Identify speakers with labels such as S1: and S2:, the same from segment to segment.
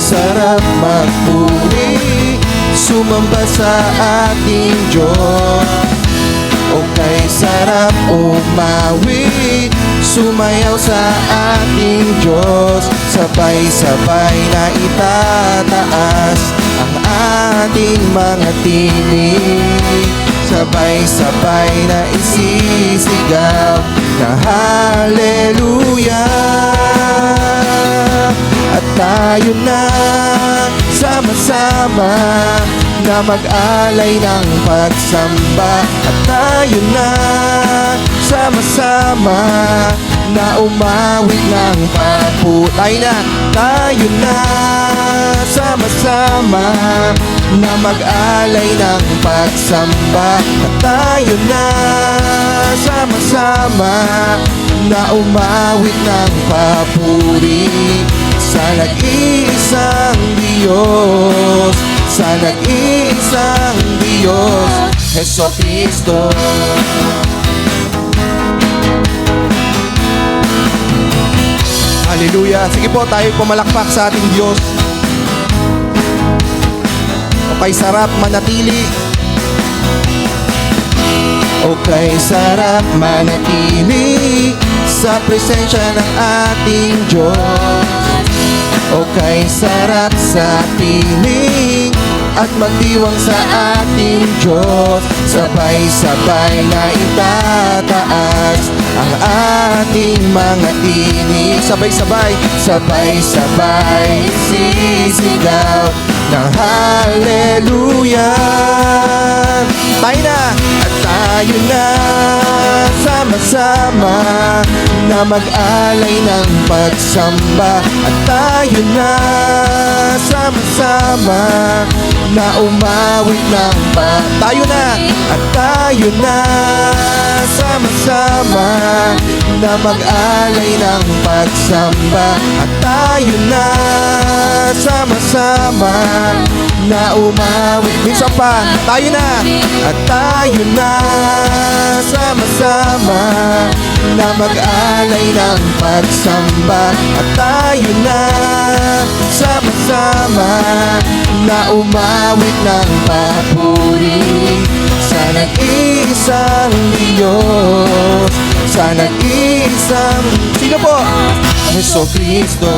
S1: sarap magpuri, sumamba sa ating Diyos. O kay sarap umawi, sumayaw sa ating Diyos. Sabay-sabay na itataas ang ating mga tinig, sabay-sabay na isisigaw na hallelujah. At tayo na sama-sama na mag-alay ng pagsamba. At tayo na sama-sama na umawit ng papuri. Tayo na sama-sama na mag-alay ng pagsamba. At tayo na sama-sama na umawit ng papuri sa nag-iisang Diyos, sa nag-iisang Diyos, Jesucristo. Hallelujah. Sige po, tayo pumalakpak sa ating Diyos. O kay sarap manatili, o kay sarap manatili sa presensya ng ating Diyos. O kay sarap sa piling at magdiwang sa ating Diyos. Sabay-sabay na itataas ang ating mga tinig, sabay-sabay, sabay-sabay sisigaw ng hallelujah. Tayo na, at tayo na sama-sama na mag-alay ng pagsamba. At tayo na sama-sama na umawit ng tayo na, at tayo na sama-sama na mag-alay ng pagsamba. At tayo na sama-sama na umawit. Minsan pa, tayo na, at tayo na sama-sama na mag-alay ng pagsamba. At tayo na sama-sama na umawit ng papuri sa nag-iisang Diyos, sa nag-iisang, sino po? Jesucristo.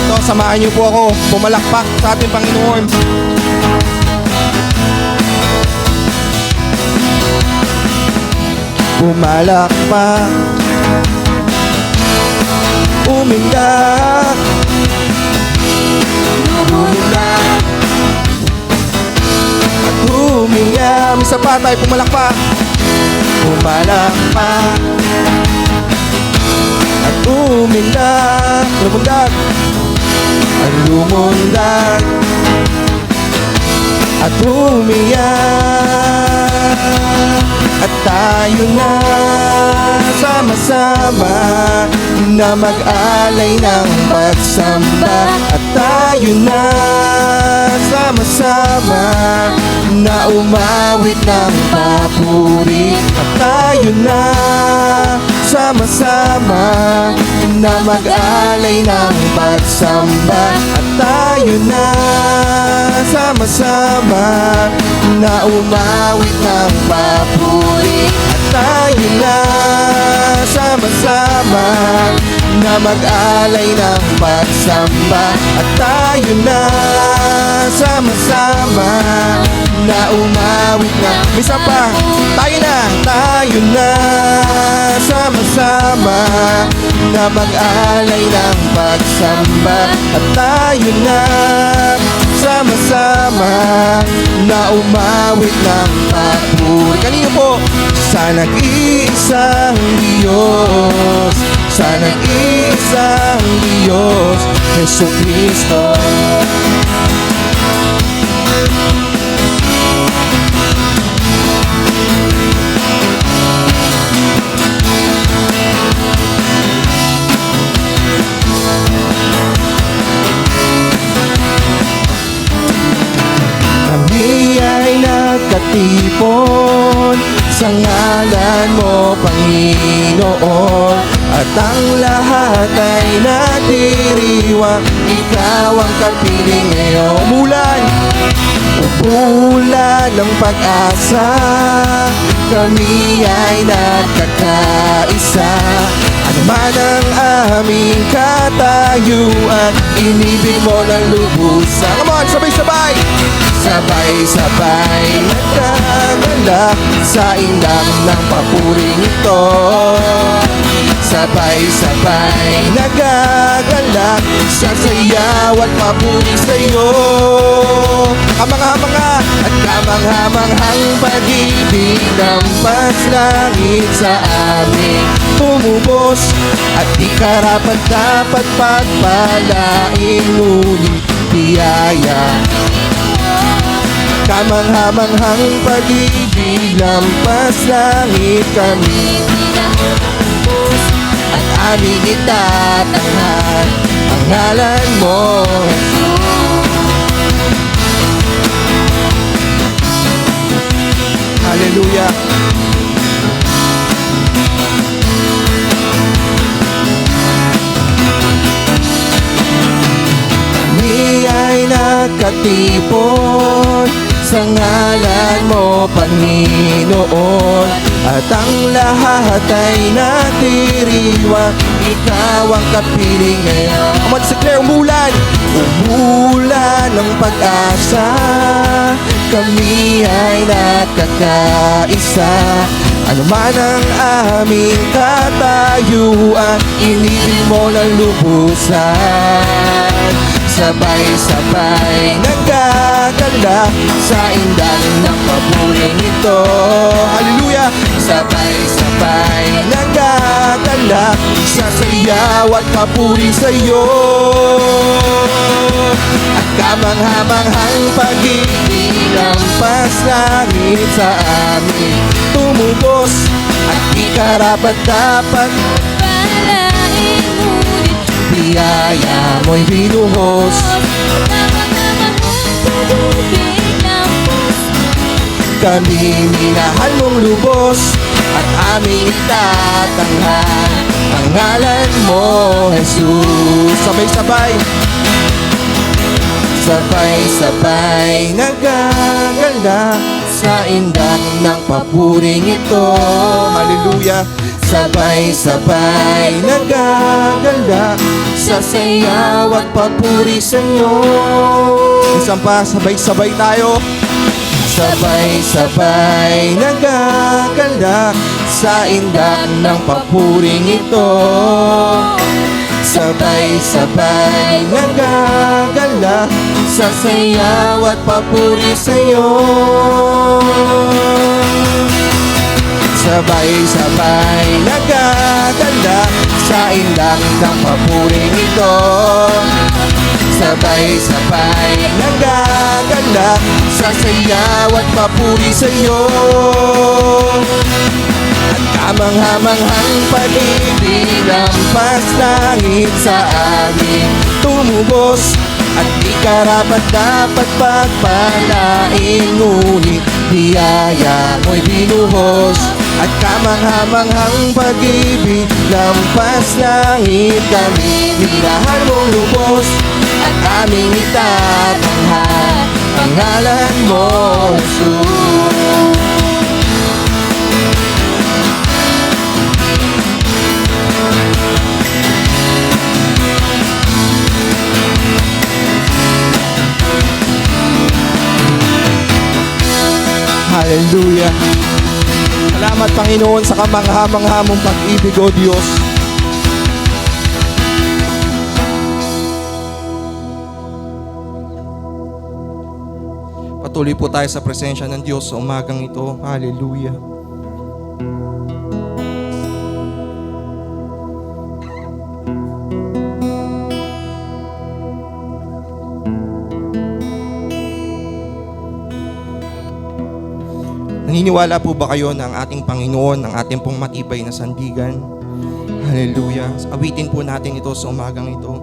S1: Ito, samahan niyo po ako pumalakpak sa ating Panginoon. Pumalakpak, umindak, umindak, at huminga. Isa pa tayo pumalakpak. Pumalakpak at umindak, lumundag, at lumundag, at umiyak. At tayo na sama-sama na mag-alay ng pagsamba. At tayo na sama-sama na umawit ng papuri. At tayo na sama-sama na mag-alay ng pagsamba. At tayo na sama-sama na umawit ng papuri. At tayo na sama-sama na mag-alay ng pagsamba. At tayo na sama-sama na umawit ng isa pa. Tayo na sama-sama na mag-alay ng pagsamba. At tayo na sama-sama na umawit ng papuri. Kanino po? Sa nag-iisang Diyos, sa nag-iisang Diyos, Jesucristo. Kami ay nagkatipon sa ngalan mo, Panginoon. At ang lahat ay natiriwang, ikaw ang kapiling ngayong bulan. Bulan ng pag-asa, kami ay nagkakaisa. Ano man ang aming katayuan, inibig mo ng lubusan. Come on, sabay-sabay! Sabay-sabay nagkagalak sa indak ng papuring ito. Sabay-sabay nagagalak sa sayaw at papuri sa'yo. Kamangha-mangha at kamangha-manghang pag-ibig ng paslangit sa amin tumubos. At di karapat-dapat pagpalain, ngunit biyaya. Kamangha-manghang pag-ibig lampas langit kami at aming itatanghal ang ngalan mo, Hallelujah. Kami ay nakatipon sa ngalan mo, Panginoon. At ang lahat ay natiriwang, ikaw ang kapiling ngayon. Come on, declare, umulan! Umulan ng pag-asa, kami ay nakakaisa. Ano man ang aming katayuan, inibig mo ng lubusan. Sabay-sabay nagkagalak sa indang ng papuring ito. Hallelujah! Sabay-sabay nagkagalak sa sayaw at papuri sa'yo. At kamangha-manghang pag-ibig lampas langit sa amin tumubos. At di karapat-dapat palain, ngunit biyaya mo'y binuhos. Kami minahal mong lubos at aming itatanghal ang ngalan mo, Jesus. Sabay-sabay, sabay-sabay nagagala sa indak ng papuring ito. Hallelujah. Sabay-sabay nagagala sa sayaw at papuri sa'yo. Isang pa, sabay-sabay tayo. Sabay-sabay nagagala sa indak ng papuring ito. Sabay-sabay nagagala sa sayaw at papuri sa'yo. Sabay-sabay nagagala sa indak ng papuring ito. Sabay-sabay nagagala sa sayaw at papuri sa'yo. At kamangha-manghang pag-ibig lampas langit sa amin tumubos. At di karapat-dapat pagpalain, ngunit biyaya mo'y binuhos. At kamangha-manghang pag-ibig lampas langit kami minahal mong lubos. At aming itatanghal ang ngalan mo, Jesus. Hallelujah. Salamat, Panginoon, sa kamangha-mangha mong pag-ibig, O Diyos. Patuloy po tayo sa presensya ng Diyos sa umagang ito. Hallelujah. Naniniwala po ba kayo na ang ating Panginoon, ang ating pong matibay na sandigan? Hallelujah. Awitin po natin ito sa umagang ito.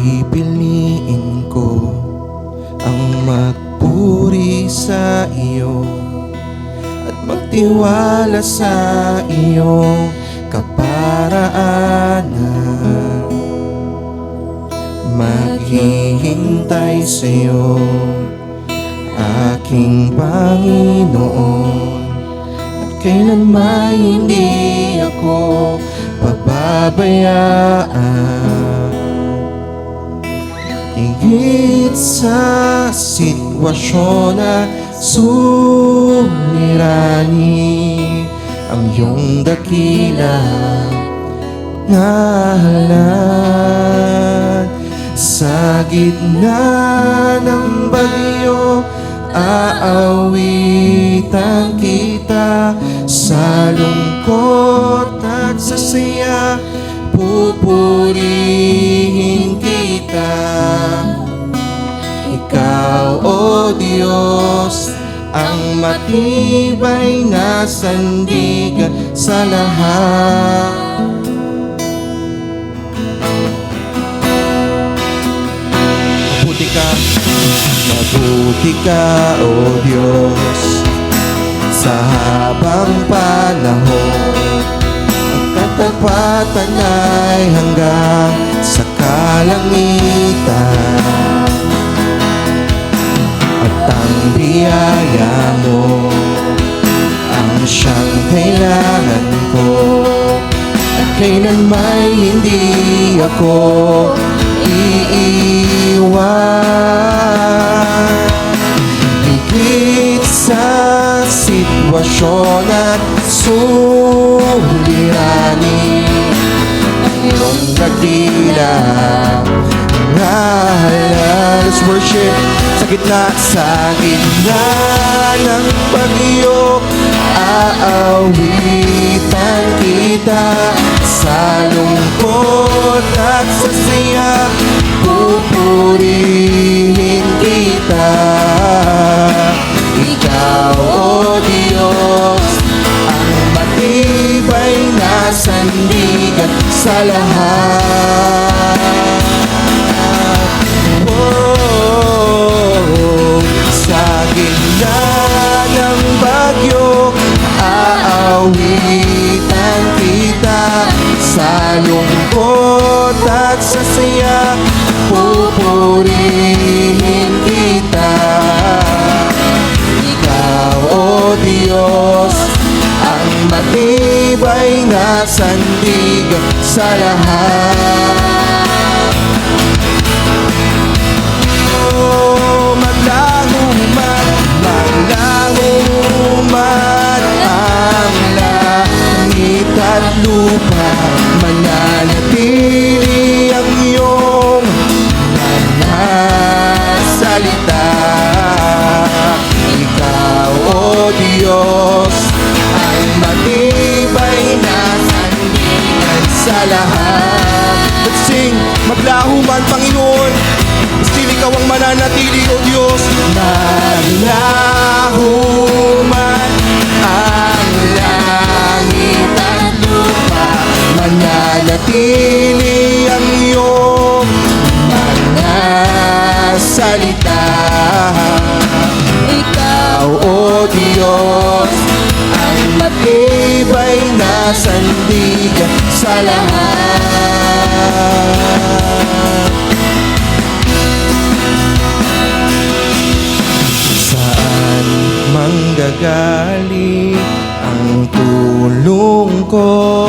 S1: Pipiliin ko ang magpuri sa iyo at magtiwala sa iyong kaparaanan. Maghihintay sa iyo, aking Panginoon, at kailanman hindi ako pababayaan. Higit sa sitwasyon na suliranin, ang iyong dakilang ngalan. Sa gitna ng bagyo, aawitan kita. Sa lungkot at sa saya, pupurihin kita. Ikaw, O Diyos, ang matibay na sandigan sa lahat. Mabuti ka, O Diyos, sa habang panahon. Ang katapatan ay hanggang sa kalangitan, at ang biyaya mo ang siyang kailangan ko, at kailanman hindi ako iiwan. Higit sa sitwasyon at suliranin, ang iyong dakilang ngalan. Let's worship. Sa gitna ng bagyo, aawitan kita. Sa lungkot at sa saya, pupurihin kita. Ikaw, O Diyos, ang matibay na sandigan sa lahat. Sa gitna ng bagyo, aawitan kita. Sa lungkot at sa saya, pupurihin kita. Ikaw, O Diyos, ang matibay na sandigan sa lahat. Maglaho man ang langit at lupa, mananatili ang iyong mga salita. Ikaw, O Diyos, ang matibay na sandigan sa lahat. Let's sing. Maglaho man, Panginoon, still ikaw ang mananatili, O Diyos. Maglaho man ang langit at lupa, mananatili ang iyong mga salita. Ikaw, O Diyos, ang matibay na sandigan sa lahat. Saan manggagaling ang tulong ko?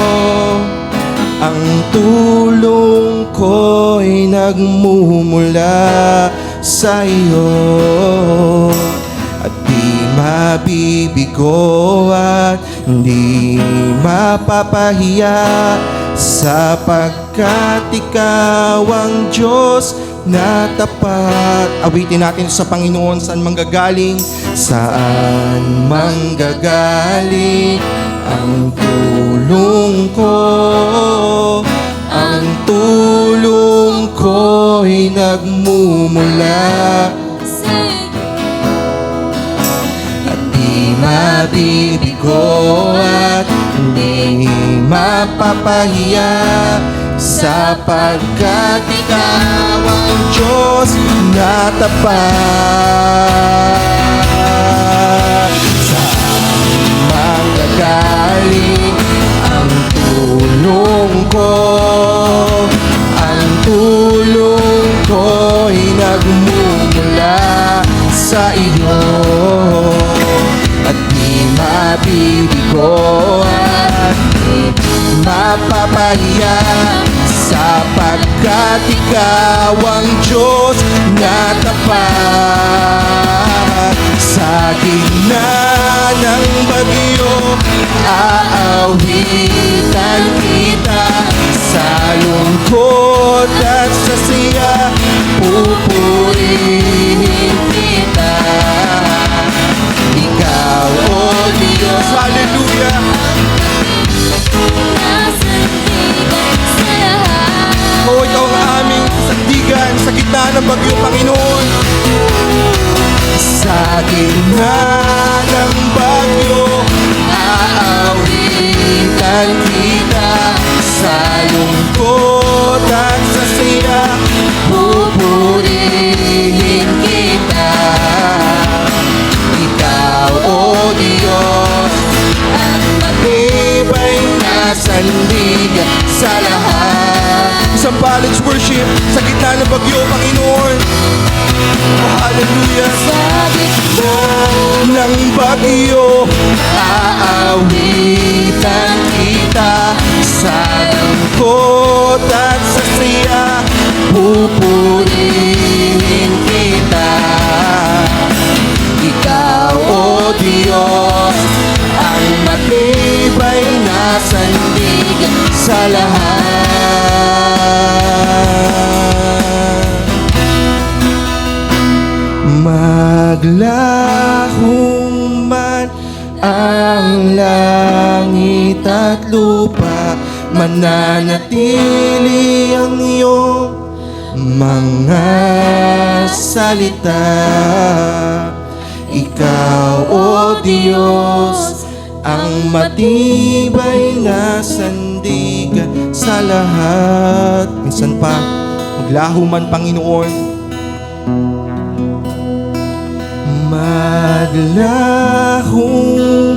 S1: Ang tulong ko'y nagmumula sa iyo, at di mabibigo at di mapapahiya, sapagkat ikaw ang Diyos na tapat. Awitin natin sa Panginoon. Saan manggagaling? Saan manggagaling ang tulong ko? Ang tulong ko'y nagmumula at di mabibigo at di mapapahiya, sapagkat ikaw ang Diyos na tapat. Saan manggagaling ang tulong ko? Ang tulong ko'y nagmumula sa iyo, at di mabibigo at di mapapahiya, sapagkat ikaw ang Diyos na tapat. Sa gitna ng bagyo, aawitan kita. Sa lungkot at sa siya, pupurihin kita. Ikaw, O Diyos, hallelujah. O ikaw ang aming sandigan sa gitna ng bagyo, Panginoon. Sa gitna ng bagyo, aawitan kita. Sa lungkot at sa siya, pupurihin kita. Ikaw, O Diyos, ang matibay na sandigan sa lahat. Isang balanced worship sa gitna ng bagyo, Panginoon. Oh, hallelujah. Sa gitna ng bagyo, aawitan kita. Sa lungkot at sa siya, pupurihin kita. Ikaw, O Diyos, ang matibay na sandigan sa lahat. Maglahong man ang langit at lupa, mananatili ang iyong mga salita. Ikaw, O Diyos, ang matibay na sandigan sa lahat. Minsan pa, maglaho man, Panginoon. Maglaho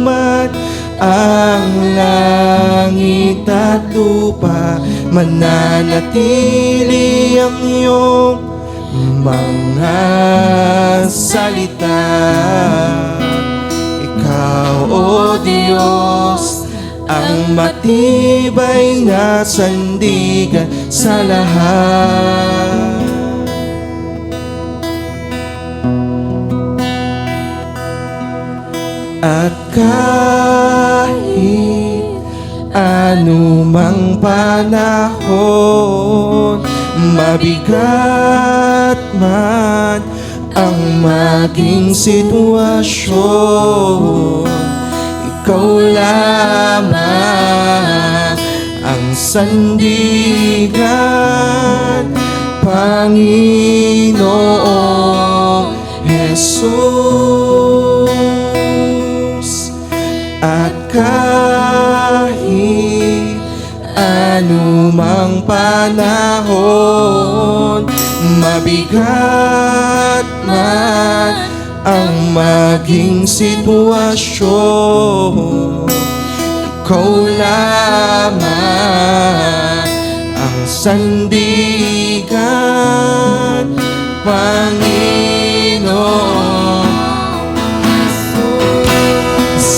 S1: man ang langit at lupa, mananatili ang iyong mga salita. Ikaw, O Diyos, ang matibay na sandigan sa lahat. At kahit anumang panahon, mabigat man ang maging sitwasyon, ikaw lamang ang sandigan, Panginoong Jesus. At kahit anumang panahon, mabigat man ang maging sitwasyon, ikaw lamang ang sandigan, Panginoon.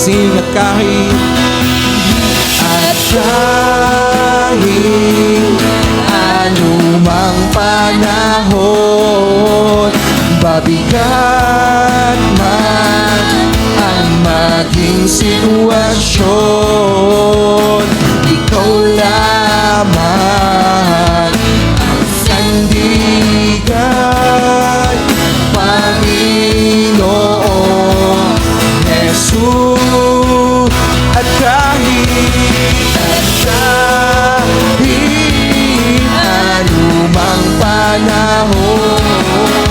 S1: Sing at kahit anumang panahon, mabigat man ang maging sitwasyon, ikaw lamang ang sandigan, Panginoon Jesus. At kahit anumang panahon,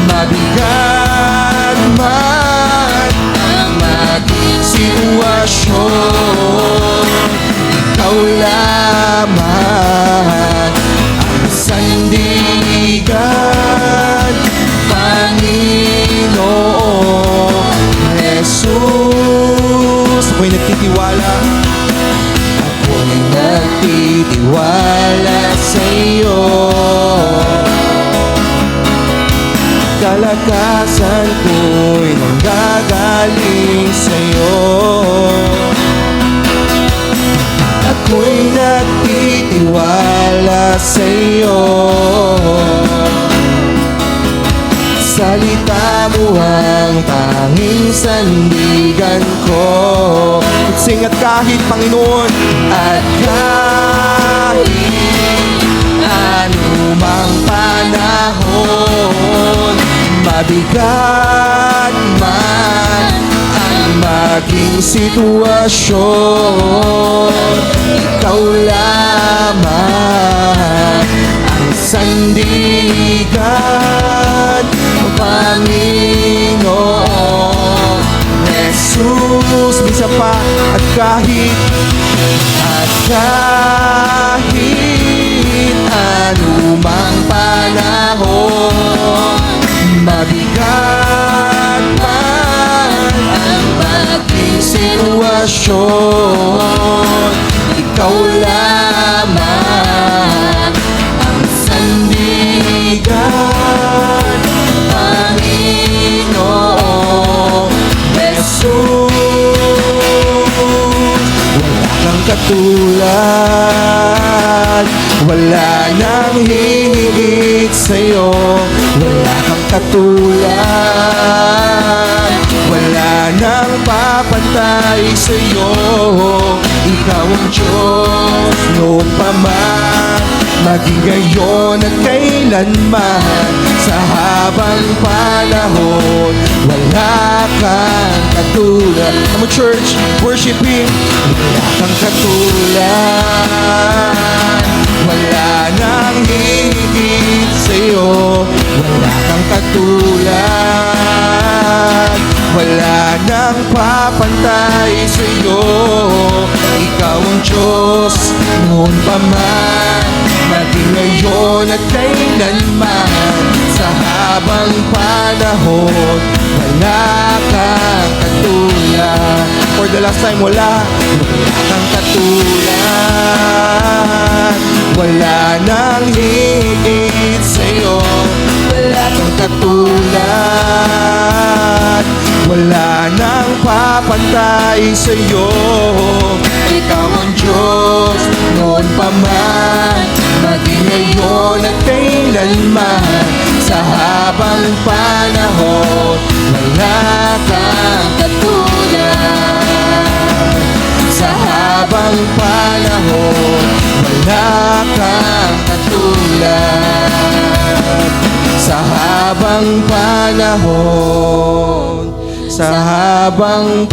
S1: mabigat man ang maging sitwasyon, ikaw lamang nagtitiwala sa iyo. Kalakasan ko'y nanggagaling sa iyo. Ako'y nagtitiwala sa iyo. Salita mo ang tanging sandigan ko. Sing at kahit Panginoon, at kahit anumang panahon, mabigat man ang maging sitwasyon, ikaw lamang ang sandigan, Panginoon Jesus. Misa pa, at kahit anumang panahon, mabigat man ang maging sitwasyon, ikaw lamang ang sandigan, Panginoon Jesus. Wala kang katulad, wala nang hihigit sa'yo. Wala kang katulad, wala nang papantay sa'yo. Ikaw ang Diyos noon pa man, maging ngayon at kailanman. Sa habang panahon, wala kang katulad. Come on, church, worship Him. Wala kang katulad, wala nang higit sa'yo. Wala kang katulad, wala nang papantay sa'yo. Ikaw ang Diyos noon pa man, maging ngayon at kailanman. Sa habang panahon, wala kang katulad. For the last time, wala kang katulad, wala nang higit sa'yo. Wala kang katulad, wala nang papantay sa'yo. Ikaw ang Diyos noon pa man, maging ngayon at kailanman. Sa habang panahon, wala kang katulad. Sa habang panahon, wala kang katulad. Sa habang panahon, sa habang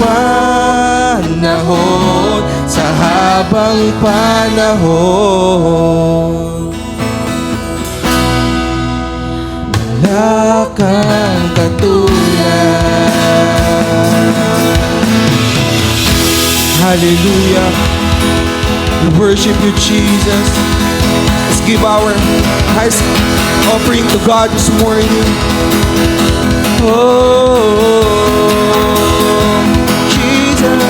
S1: panahon, sa habang panahon, wala kang katulad. Hallelujah. We worship you, Jesus. Let's give our highest offering to God this morning. Oh, Jesus.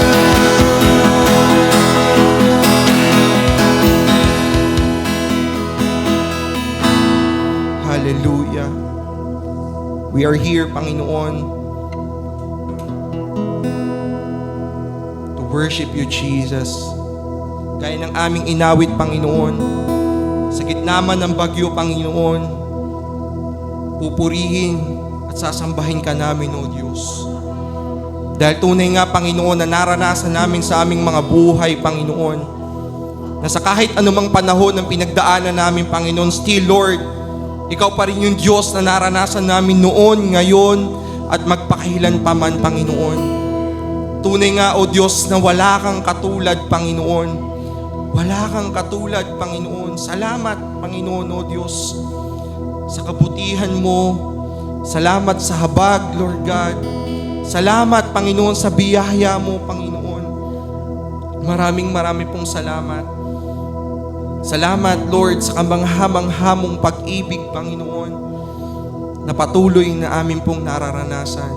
S1: Hallelujah. We are here, Panginoon, to worship you, Jesus. Gaya ng aming inawit, Panginoon, sa gitna man ng bagyo, Panginoon, pupurihin at sasambahin ka namin, O Diyos. Dahil tunay nga, Panginoon, na naranasan namin sa aming mga buhay, Panginoon, na sa kahit anumang panahon ng pinagdaanan namin, Panginoon, still, Lord, Ikaw pa rin yung Diyos na naranasan namin noon, ngayon, at magpakailan pa man, Panginoon. Tunay nga, O Diyos, na wala kang katulad, Panginoon. Wala kang katulad, Panginoon. Salamat, Panginoon, O Diyos, sa kabutihan mo. Salamat sa habag, Lord God. Salamat, Panginoon, sa biyaya mo, Panginoon. Maraming pong salamat. Salamat, Lord, sa kamangha-manghamong pag-ibig, Panginoon, na patuloy na amin pong nararanasan.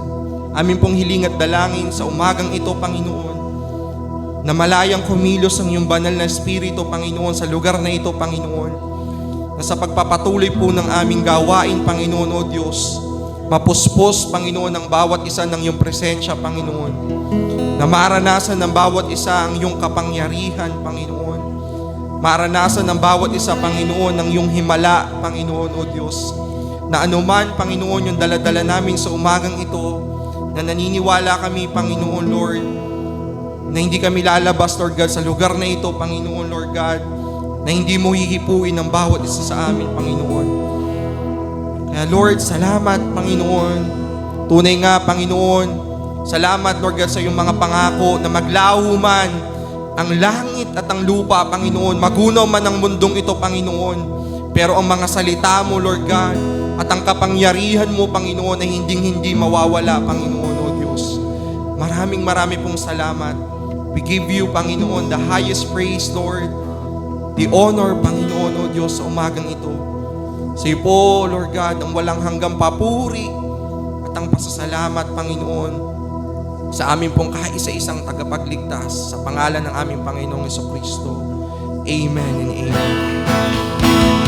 S1: Amin pong hiling at dalangin sa umagang ito, Panginoon, na malayang kumilos ang iyong banal na Espiritu, Panginoon, sa lugar na ito, Panginoon. Na sa pagpapatuloy po ng aming gawain, Panginoon, O Diyos, mapuspos, Panginoon, ang bawat isa ng iyong presensya, Panginoon. Na maranasan ng bawat isa ang iyong kapangyarihan, Panginoon. Maranasan ng bawat isa, Panginoon, ang iyong himala, Panginoon, O Diyos. Na anuman, Panginoon, yung daladala namin sa umagang ito, na naniniwala kami, Panginoon, Lord, na hindi kami lalabas, Lord God, sa lugar na ito, Panginoon, Lord God, na hindi mo hihipuin ang bawat isa sa amin, Panginoon. Kaya, Lord, salamat, Panginoon. Tunay nga, Panginoon, salamat, Lord God, sa iyong mga pangako na maglaho man ang langit at ang lupa, Panginoon. Magunaw man ang mundong ito, Panginoon. Pero ang mga salita mo, Lord God, at ang kapangyarihan mo, Panginoon, ay hinding-hindi mawawala, Panginoon, O Diyos. Maraming pong salamat. We give you, Panginoon, the highest praise, Lord. The honor, Panginoon, O Diyos, sa umagang ito. Sa iyo po, Lord God, ang walang hanggang papuri at ang pasasalamat, Panginoon, sa amin pong kaisa-isang tagapagligtas, sa pangalan ng aming Panginoong Jesucristo. Amen and amen.